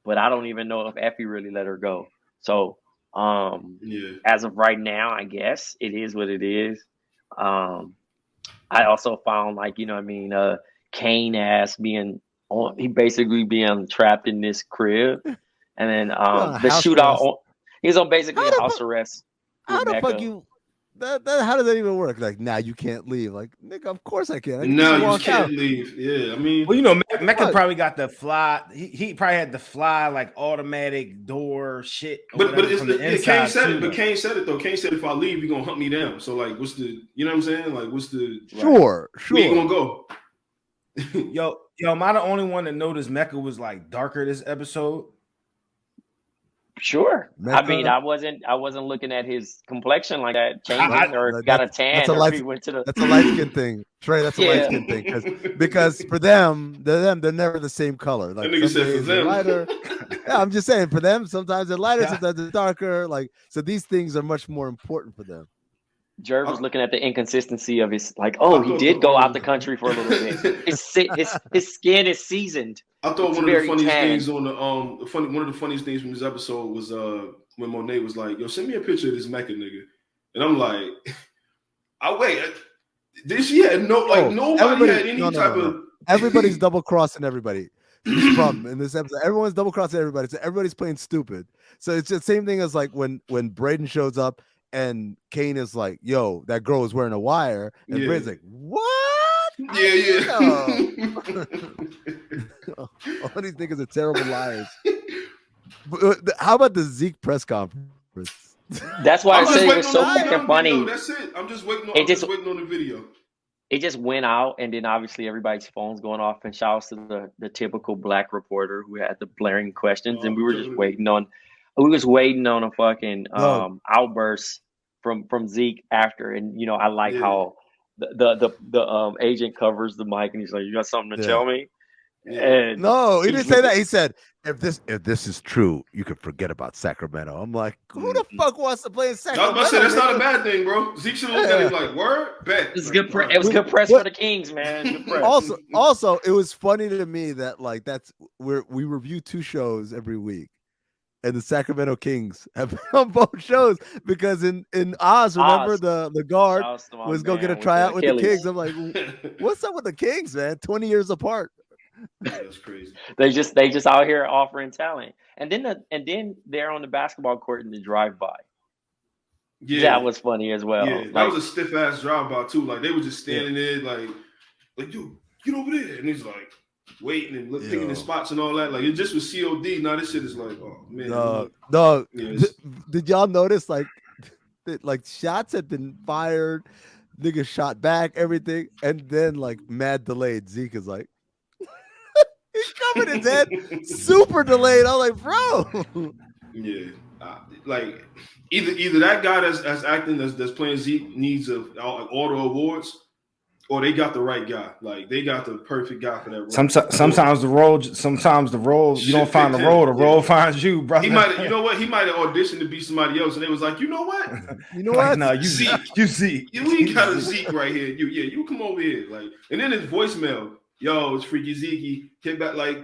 Speaker 3: but I don't even know if Effie really let her go. So, as of right now, I guess it is what it is. I also found Kane ass he basically being trapped in this crib. And then the shootout, he's on basically house arrest.
Speaker 1: How the fuck how does that even work? Like, now you can't leave. Like, nigga, of course I can.
Speaker 2: You can't leave. Yeah, I mean,
Speaker 4: well, Mecca probably got the fly. He probably had the fly like automatic door shit.
Speaker 2: But Kane said it. But Kane said it though. Kane said if I leave, you're gonna hunt me down. So like, what's the? You know what I'm saying? Like, what's the?
Speaker 1: Sure.
Speaker 2: Where you gonna go?
Speaker 4: Yo, am I the only one that noticed Mecca was like darker this episode?
Speaker 3: Sure. Mecca, I mean, I wasn't looking at his complexion like that changing or got a tan. That's a
Speaker 1: light skin thing, Trey. That's a light skin thing because for them, they're never the same color. Like,
Speaker 2: that nigga said for them.
Speaker 1: Lighter. Yeah, I'm just saying for them. Sometimes they're lighter, sometimes they're darker. Like, so these things are much more important for them.
Speaker 3: Jerv was looking at the inconsistency of his, he did go out the country for a little bit. His skin is seasoned.
Speaker 2: I thought one of the funniest things on the one of the funniest things from this episode was when Monet was like, "Yo, send me a picture of this Mecca nigga," and I'm like, This she had nobody had any type of.
Speaker 1: Everybody's double crossing everybody. This problem in this episode. Everyone's double crossing everybody. So everybody's playing stupid. So it's the same thing as like when Braden shows up and Kane is like, "Yo, that girl was wearing a wire," and Braden's like, "What?"
Speaker 2: Yeah.
Speaker 1: All these niggas are terrible liars. How about the Zeek press conference?
Speaker 3: That's why I said it was so fucking funny.
Speaker 2: Video. That's it. I'm just waiting on the video.
Speaker 3: It just went out, and then obviously everybody's phones going off. And shouts to the typical black reporter who had the blaring questions, and we were just waiting on. We was waiting on a fucking outburst from Zeek after, and I like how the agent covers the mic, and he's like, "You got something to tell me?" And
Speaker 1: no, he didn't say that. He said, if this is true, you can forget about Sacramento. I'm like, who the fuck wants to play in Sacramento?
Speaker 2: I was about to say, that's not a bad thing, bro. Zeke should look at it like, word, bet.
Speaker 3: It was good press for the Kings, man. Good press.
Speaker 1: Also, it was funny to me that like we review 2 shows every week, and the Sacramento Kings have been on both shows because in Oz, remember the guard was going to get a tryout with the Kings. I'm like, what's up with the Kings, man? 20 years apart.
Speaker 2: That's crazy.
Speaker 3: They just out here offering talent, and then they're on the basketball court in the drive-by. Yeah, that was funny as well.
Speaker 2: Yeah, that was a stiff ass drive-by too. Like they were just standing there, like dude, get over there, and he's like waiting and picking the spots and all that. Like it just was COD. Now this shit is like, oh man.
Speaker 1: No. Did y'all notice like shots had been fired, niggas shot back, everything, and then like mad delayed. Zeke is like. He's coming his head super delayed. I'm like, bro.
Speaker 2: Yeah, like either that guy that's acting that's playing Zeke needs order awards, or they got the right guy. Like they got the perfect guy for that role.
Speaker 4: Sometimes the role you don't find the role finds you, brother.
Speaker 2: He might have auditioned to be somebody else, and they was like, you know what?
Speaker 4: No, you Zeke.
Speaker 2: We got a Zeke right here. You come over here, like, and then his voicemail. Yo, it's Freaky Zeke. Came back like,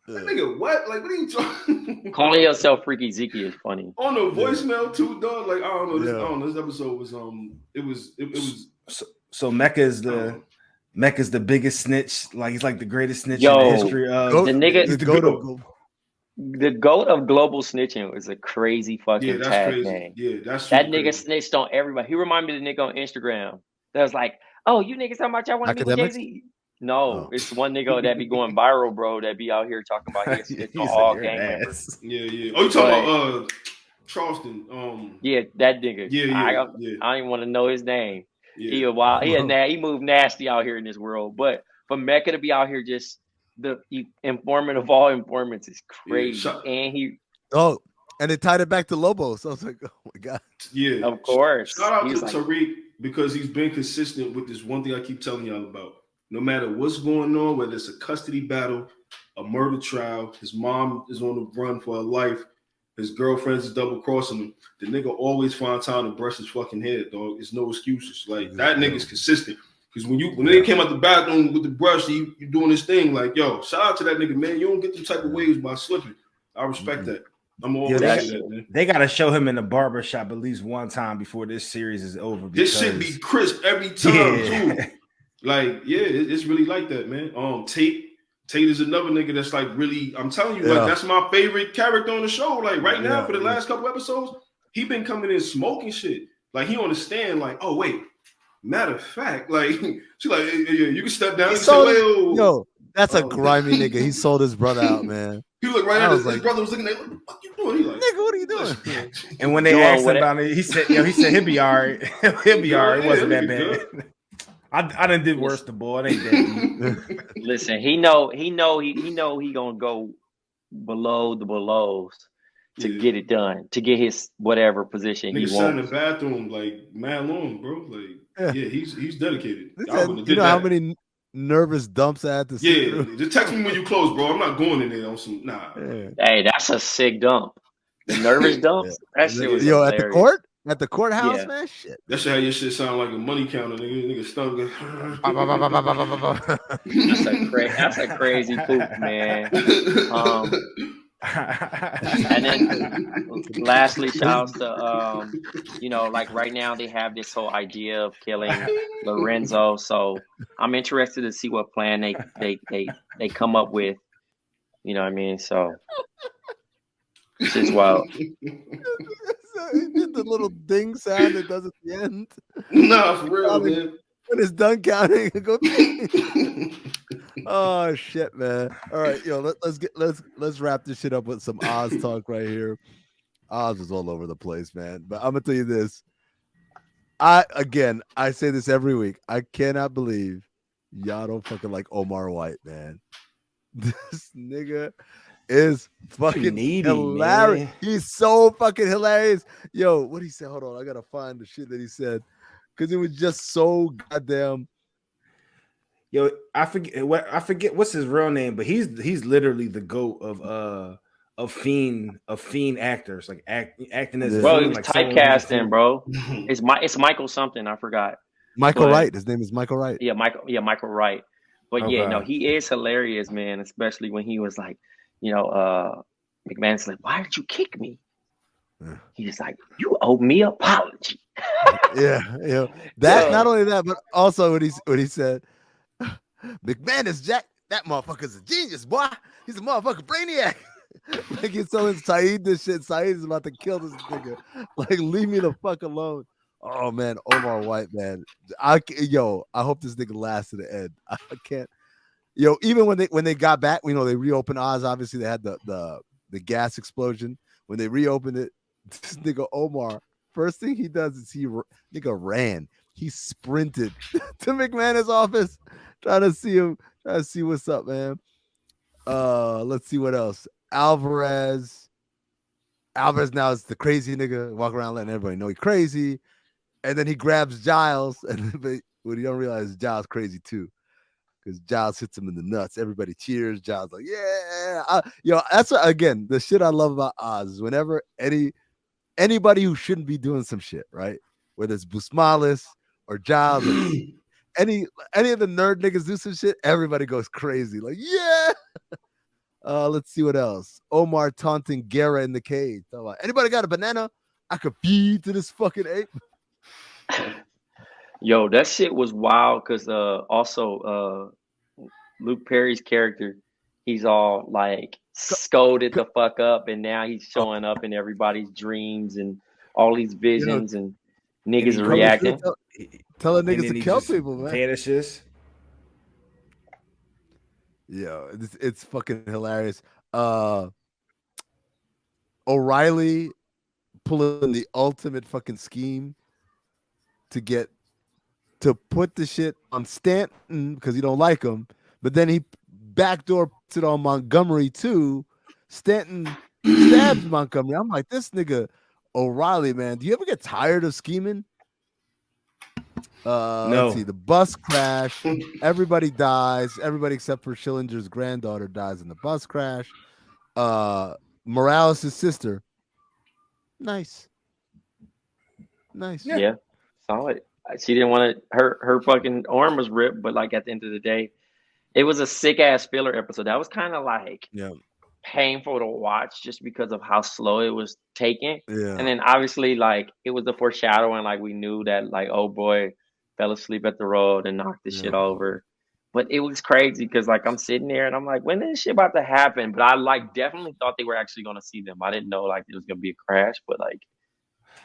Speaker 2: nigga, what? Like, what are you talking?
Speaker 3: Calling yourself Freaky Zeke is funny.
Speaker 2: On the voicemail too, dog. Like, I don't know. This episode was it was.
Speaker 4: So Mecca is the biggest snitch. Like he's like the greatest snitch in the history of
Speaker 3: the nigga. The GOAT of global snitching is a crazy fucking tag name.
Speaker 2: Yeah, that's
Speaker 3: that nigga crazy. Snitched on everybody. He reminded me of the nigga on Instagram. That was like, oh, you niggas talking about y'all want to be with Jay-Z? No, it's one nigga that be going viral, bro. That be out here talking about his all gang members.
Speaker 2: Yeah. Oh, you talking about Charleston?
Speaker 3: Yeah, that nigga.
Speaker 2: Yeah.
Speaker 3: I don't even want to know his name. Yeah. He moved nasty out here in this world. But for Mecca to be out here, just the informant of all informants is crazy.
Speaker 1: And they tied it back to Lobo. So I was like, oh my god.
Speaker 2: Yeah,
Speaker 3: of course.
Speaker 2: Shout out to Tyreek because he's been consistent with this one thing I keep telling y'all about. No matter what's going on, whether it's a custody battle, a murder trial, his mom is on the run for her life, his girlfriend's is double crossing him, the nigga always find time to brush his fucking head, dog. It's no excuses. Like that nigga's consistent. Because when they came out the bathroom with the brush, you doing this thing, like, yo, shout out to that nigga, man. You don't get them type of waves by slipping. I respect that. I'm always that, man.
Speaker 4: They gotta show him in the barbershop at least one time before this series is over.
Speaker 2: This shit be crisp every time, too. Like, it's really like that, man. Tate is another nigga that's like really, I'm telling you, like that's my favorite character on the show. Like right now, for the last couple episodes, he been coming in smoking shit. Like he understand, like, oh wait, matter of fact, like she like, you can step down and say,
Speaker 1: yo, that's a grimy nigga. He sold his brother out, man.
Speaker 2: He looked right at his brother was looking at him, what you doing? He like,
Speaker 1: nigga, what are you doing?
Speaker 4: And when they asked him about it, he said he'll be all right. He'll be all right. It wasn't that bad. I done did worse to boy. It ain't that deep.
Speaker 3: Listen, he know he gonna go below the belows to get it done, to get his whatever position he wants.
Speaker 2: In the bathroom like mad long, bro. Like he's dedicated.
Speaker 1: You know how many nervous dumps I had to see through?
Speaker 2: Just text me when you close, bro. I'm not going in there on some
Speaker 3: Hey, that's a sick dump. The nervous dumps. That shit was hilarious.
Speaker 1: At the court. At the courthouse, man. Shit.
Speaker 2: That shit how your shit sound like a money counter, nigga stomach.
Speaker 3: That's a crazy poop, man. And then lastly, shouts to like right now they have this whole idea of killing Lorenzo. So I'm interested to see what plan they come up with. You know what I mean? So it's just wild.
Speaker 1: He did the little ding sound it does at the end.
Speaker 2: Nah, for real, man.
Speaker 1: When it's done counting, go. Oh shit, man! All right, let's wrap this shit up with some Oz talk right here. Oz is all over the place, man. But I'm gonna tell you this. I say this every week. I cannot believe y'all don't fucking like Omar White, man. This nigga is fucking hilarious. Man. He's so fucking hilarious. Yo, what he said? Hold on, I gotta find the shit that he said because it was just so goddamn.
Speaker 4: Yo, I forget what's his real name, but he's literally the GOAT of fiend actors, like acting as
Speaker 3: bro. He was like typecasting, bro. It's Michael something, I forgot.
Speaker 1: Michael Wright. His name is Michael Wright.
Speaker 3: Yeah, Michael Wright. But he is hilarious, man. Especially when he was like, McMahon's like, "Why did you kick me?" Yeah. He's like, "You owe me an apology."
Speaker 1: Yeah. That not only that, but also what he said. McMahon is Jack. That motherfucker's a genius, boy. He's a motherfucking brainiac. Like he's telling Saeed this shit. Saeed is about to kill this nigga. Like, leave me the fuck alone. Oh man, Omar White, man. I hope this nigga lasts to the end. I can't. Even when they got back, they reopened Oz. Obviously, they had the gas explosion. When they reopened it, this nigga Omar, first thing he does is he ran. He sprinted to McMahon's office, trying to see what's up, man. Let's see what else. Alvarez now is the crazy nigga, walk around letting everybody know he's crazy, and then he grabs Giles, but what you don't realize is Giles crazy too, because Giles hits him in the nuts. Everybody cheers. Giles like, yeah, that's again the shit I love about Oz is whenever anybody who shouldn't be doing some shit, right? Whether it's Busmalis or Giles, or any of the nerd niggas do some shit, everybody goes crazy. Like, yeah. Let's see what else. Omar taunting Guerra in the cage. Anybody got a banana I could feed to this fucking ape?
Speaker 3: Yo, that shit was wild because also Luke Perry's character, he's all like scolded the fuck up, and now he's showing up in everybody's dreams and all these visions, and niggas are reacting.
Speaker 1: Telling niggas to kill people, man.
Speaker 4: Vanishes.
Speaker 1: Yeah, it's fucking hilarious. O'Reilly pulling the ultimate fucking scheme to put the shit on Stanton because he don't like him, but then he backdoor puts it on Montgomery too. Stanton stabs Montgomery. I'm like, this nigga O'Reilly, man. Do you ever get tired of scheming?
Speaker 4: No.
Speaker 1: Let's see. The bus crash. Everybody dies. Everybody except for Schillinger's granddaughter dies in the bus crash. Morales' sister. Nice.
Speaker 3: Yeah. Solid. She didn't want to. Her fucking arm was ripped, but like at the end of the day, it was a sick ass filler episode. That was kind of like painful to watch just because of how slow it was taken. Yeah. And then obviously like it was the foreshadowing. Like we knew that like, oh boy, fell asleep at the road and knocked this shit over. But it was crazy because like I'm sitting there and I'm like, when is this shit about to happen? But I like definitely thought they were actually going to see them. I didn't know like it was going to be a crash, but like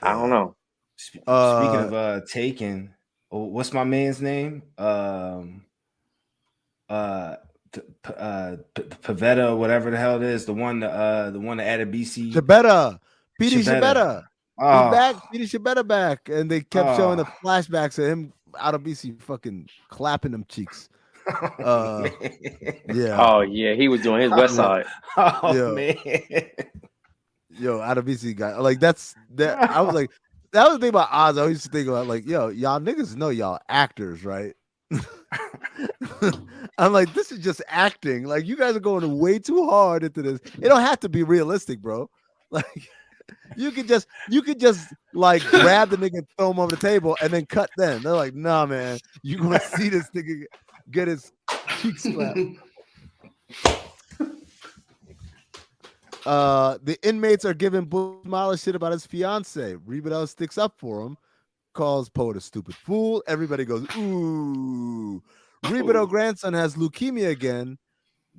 Speaker 3: I don't know.
Speaker 4: Speaking of Taken, what's my man's name? Pavetta, whatever the hell it is, the one that added BC.
Speaker 1: Shabetta. Petey Shabetta. He's back. Petey Shabetta back. And they kept showing the flashbacks of him out of BC fucking clapping them cheeks. Yeah.
Speaker 3: Oh yeah, he was doing his West Side.
Speaker 4: Man.
Speaker 1: Yo, out of BC guy. Like that's that. I was like, that was the thing about Oz. I always used to think about like, yo, y'all niggas know y'all actors, right? I'm like, this is just acting. Like, you guys are going way too hard into this. It don't have to be realistic, bro. Like, you could just like grab the nigga and throw him over the table and then cut then. They're like, nah, man, you gonna see this nigga get his cheek slapped. The inmates are giving Bushmala shit about his fiance. Rebedel sticks up for him, calls Poet a stupid fool. Everybody goes, ooh. Rebedel grandson has leukemia again.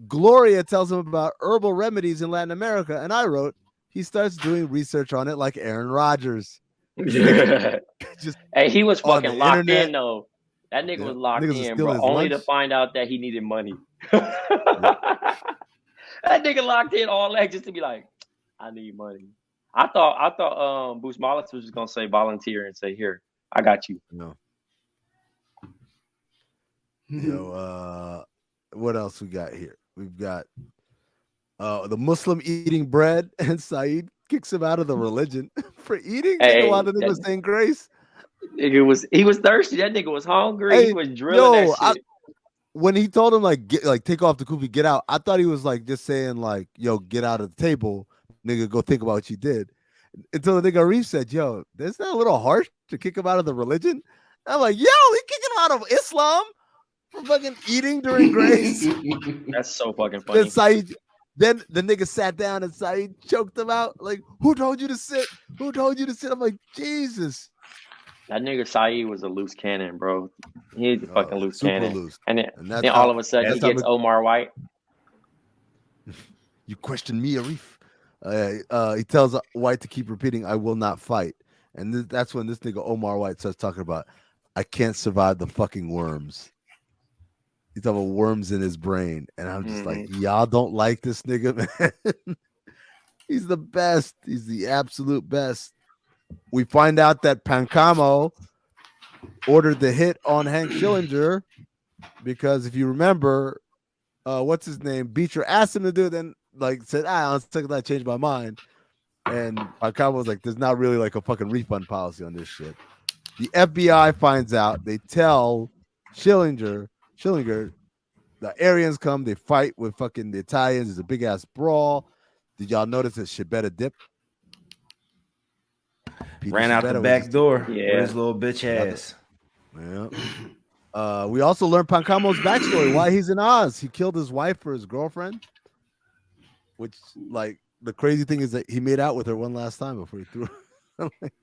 Speaker 1: Gloria tells him about herbal remedies in Latin America, and I wrote, he starts doing research on it like Aaron Rodgers.
Speaker 3: Just hey, he was fucking locked internet. In though. That nigga was locked in, bro. Only to find out that he needed money. That nigga locked in all that just to be like, I need money. I thought Boost Mollis was just gonna say volunteer and say, here, I got you.
Speaker 1: No. Yo, what else we got here? We've got the Muslim eating bread, and Saeed kicks him out of the religion for eating. Hey, while the nigga was saying grace.
Speaker 3: He was thirsty. That nigga was hungry. Hey, he was drilling that shit.
Speaker 1: When he told him take off the kufi, get out, I thought he was like just saying like, yo, get out of the table, nigga, go think about what you did. Until the nigga Arif said, yo, isn't that a little harsh to kick him out of the religion? I'm like, yo, he kicking him out of Islam for fucking eating during grace.
Speaker 3: That's so fucking funny.
Speaker 1: Then the nigga sat down and Saeed choked him out. Like, who told you to sit? Who told you to sit? I'm like, Jesus.
Speaker 3: That nigga Saeed was a loose cannon, bro. He's a fucking loose cannon. Loose. And then all of a sudden he gets Omar White.
Speaker 1: You question me, Arif. He tells White to keep repeating, I will not fight. And that's when this nigga Omar White starts talking about, I can't survive the fucking worms. He's talking about worms in his brain. And I'm just like, y'all don't like this nigga, man. He's the best. He's the absolute best. We find out that Pancamo ordered the hit on Hank Schillinger because if you remember, what's his name? Beecher asked him to do it, then like said, on second I changed my mind. And Pancamo was like, there's not really like a fucking refund policy on this shit. The FBI finds out, they tell Schillinger, the Aryans come, they fight with fucking the Italians. There's a big ass brawl. Did y'all notice that Shibetta dipped?
Speaker 4: Ran out the back door with his little bitch ass.
Speaker 1: Yeah. We also learned Pancamo's backstory, why he's in Oz. He killed his wife for his girlfriend, which, like, the crazy thing is that he made out with her one last time before he threw her. I'm like,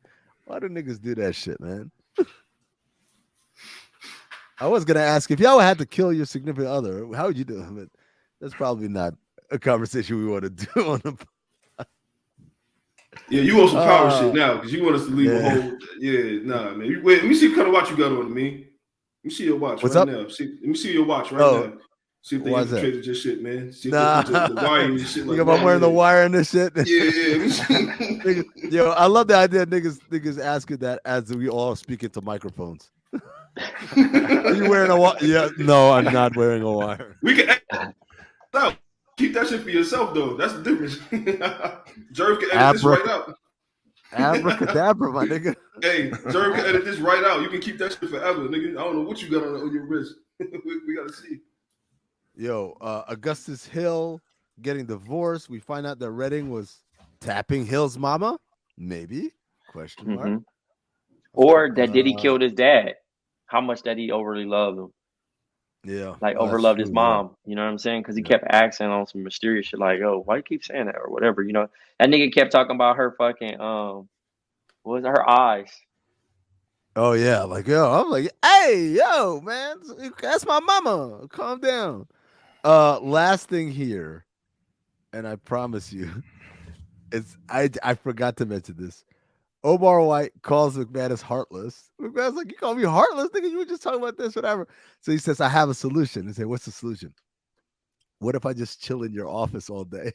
Speaker 1: why do niggas do that shit, man? I was going to ask, if y'all had to kill your significant other, how would you do it? But that's probably not a conversation we want to do on the
Speaker 2: Yeah, you want some power shit now because you want us to leave a whole. Yeah, nah, man. Wait, let me see what kind of watch you got on me. Let me see your watch now. Let me see your watch right now. See if they infiltrated your shit, man. See if they put the wire and shit like that.
Speaker 1: I'm wearing the wire in this shit.
Speaker 2: Yeah.
Speaker 1: Yo, I love the idea of niggas asking that as we all speak into microphones. Are you wearing a wire? Yeah, no, I'm not wearing a wire.
Speaker 2: We can. No. Keep that shit for yourself, though. That's the difference. Jerv can edit this right out.
Speaker 1: Abracadabra, my nigga.
Speaker 2: Hey, Jerv can edit this right out. You can keep that shit forever, nigga. I don't know what you got on your wrist. we got to see.
Speaker 1: Yo, Augustus Hill getting divorced. We find out that Redding was tapping Hill's mama. Maybe? Question mark.
Speaker 3: Or that did he killed his dad? How much that he overly loved him?
Speaker 1: Yeah,
Speaker 3: like overloved his mom. You know what I'm saying? Because he kept asking on some mysterious shit, like, "Oh, why you keep saying that?" or whatever. You know, that nigga kept talking about her fucking what was it, her eyes?
Speaker 1: Oh yeah, like yo, I'm like, hey, yo, man, that's my mama. Calm down. Last thing here, and I promise you, it's I forgot to mention this. Omar White calls McManus heartless. McManus like, you call me heartless? Nigga, you were just talking about this, whatever. So he says, I have a solution. I say, what's the solution? What if I just chill in your office all day?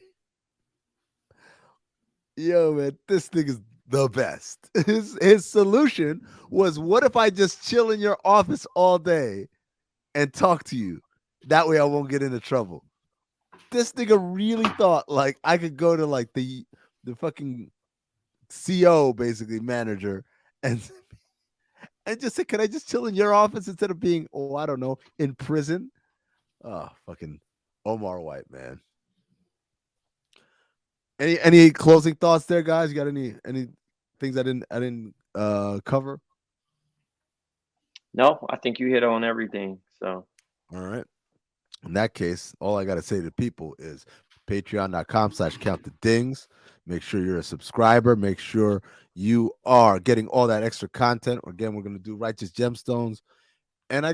Speaker 1: Yo, man, this thing is the best. His solution was, what if I just chill in your office all day and talk to you? That way I won't get into trouble. This nigga really thought like I could go to like the fucking CO, basically manager, and just say, can I just chill in your office instead of being, I don't know, in prison? Oh, fucking Omar White, man. Any closing thoughts there, guys? You got any things I didn't cover?
Speaker 3: No, I think you hit on everything. So,
Speaker 1: all right. In that case, all I got to say to people is patreon.com/countthedings. Make sure you're a subscriber. Make sure you are getting all that extra content. Again, we're going to do Righteous Gemstones. And I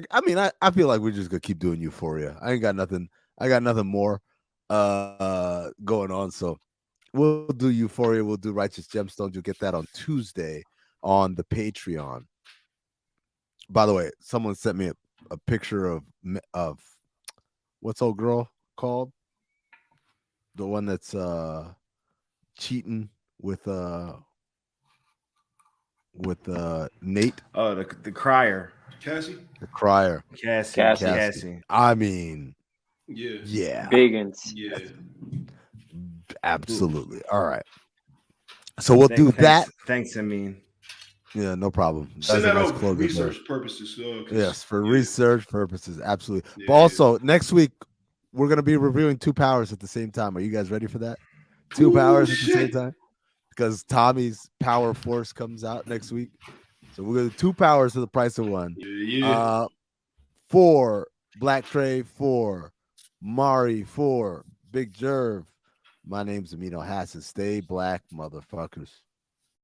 Speaker 1: feel like we're just going to keep doing Euphoria. I got nothing more going on. So we'll do Euphoria. We'll do Righteous Gemstones. You'll get that on Tuesday on the Patreon. By the way, someone sent me a picture of what's old girl called? The one that's cheating with Nate.
Speaker 4: Oh, the crier.
Speaker 2: Cassie.
Speaker 1: The crier.
Speaker 3: Cassie.
Speaker 1: I mean,
Speaker 2: yeah.
Speaker 3: Biggins.
Speaker 2: Yeah.
Speaker 1: Absolutely. All right. So we'll do that.
Speaker 4: Thanks, Amin.
Speaker 1: Yeah, no problem.
Speaker 2: Send that over for research purposes.
Speaker 1: Yes, for research purposes. Absolutely. Yeah, but also, next week, we're going to be reviewing 2 Powers at the same time. Are you guys ready for that? 2 Powers at the same time? Because Tommy's Power Force comes out next week. So we're going to do 2 Powers for the price of 1.
Speaker 2: Yeah.
Speaker 1: 4 Blk Tray, 4 Mari, 4 Big Jerv. My name's Amin Hassan. Stay black, motherfuckers.